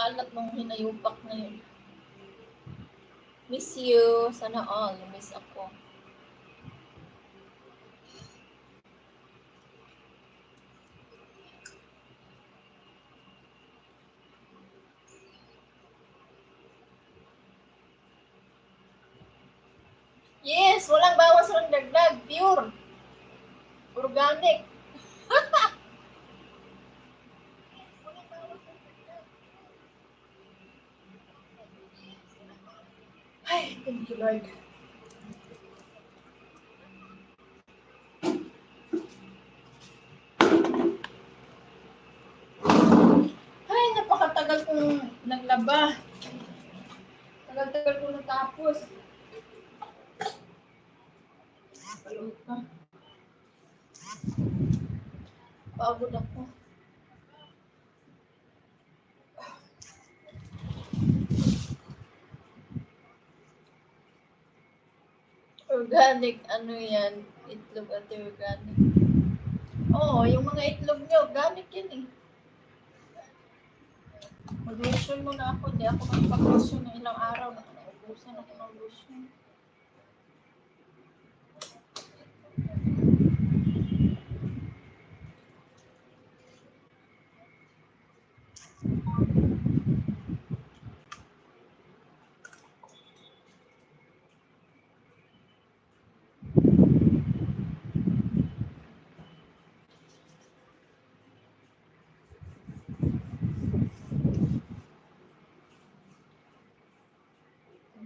kalat nung hinayupak na yun. Miss you. Sana all. Miss ako. Yes, walang bawas, walang dagdag. Pure. Organic. Ay, thank you, Lord. Ay, napakatagal kong naglaba. Tagal-tagal kong natapos. Pagod ako. Organic, ano yan? Itlog at organic. Oo, yung mga itlog niyo, organic yan eh. Mag-lotion muna ako. Hindi ako magpag-lotion ng ilang araw. Naubusan ako ng lotion.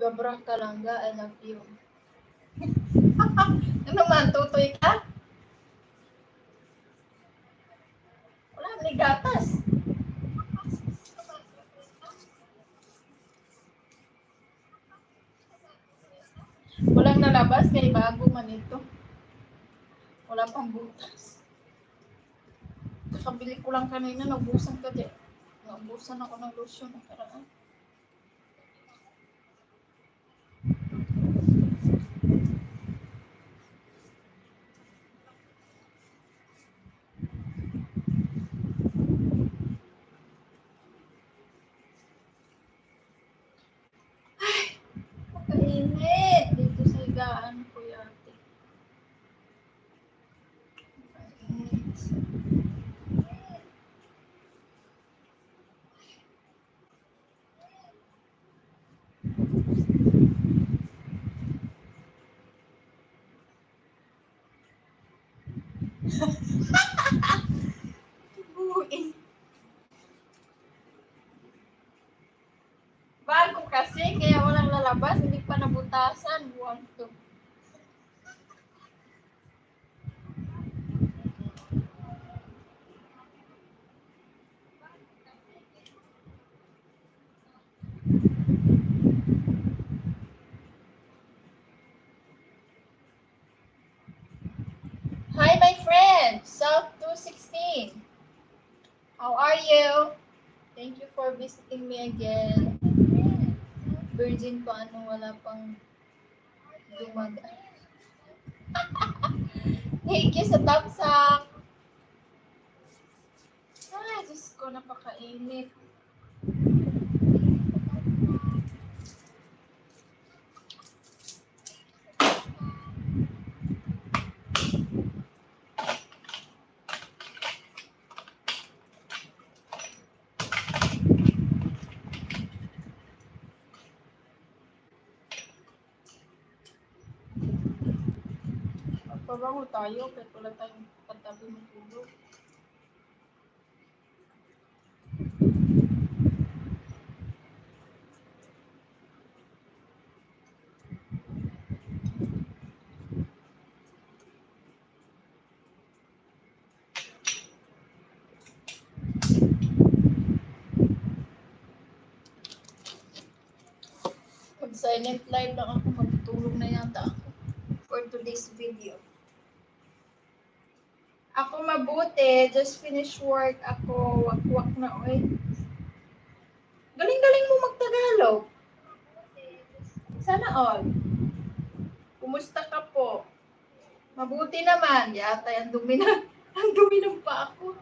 Gabra Kalanga, I love you. Ano man, tutoy ka? Wala, may gatas. Walang nalabas, kay bago man ito. Wala pang butas. Kakabili ko lang kanina, naubusan ka din. Naubusan ako ng lotion ng karaan. Kainit dito sa higaan ko yate. Kainit. Buin. Bago kasi, kaya walang lalabas, hindi pa nabutasan. Buwan to. Hi, my friend, South 216. How are you? Thank you for visiting me again. Virgin pa, ano, wala pang dumaga. Thank you sa tapsak. Ay, Diyos ko, napakainit. Magpabango tayo, kahit wala tayong katabi matulog. Mag-silent live lang ako, magtulog na yata ako for today's video. Ako mabuti, just finish work ako, wak-wak na oy. Galing-galing mo mag-Tagalog. Sana all. Kumusta ka po? Mabuti naman. Yata ang dumi na. Ang dumi ng pa ako.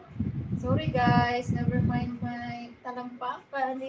Sorry guys, never mind my talampakan.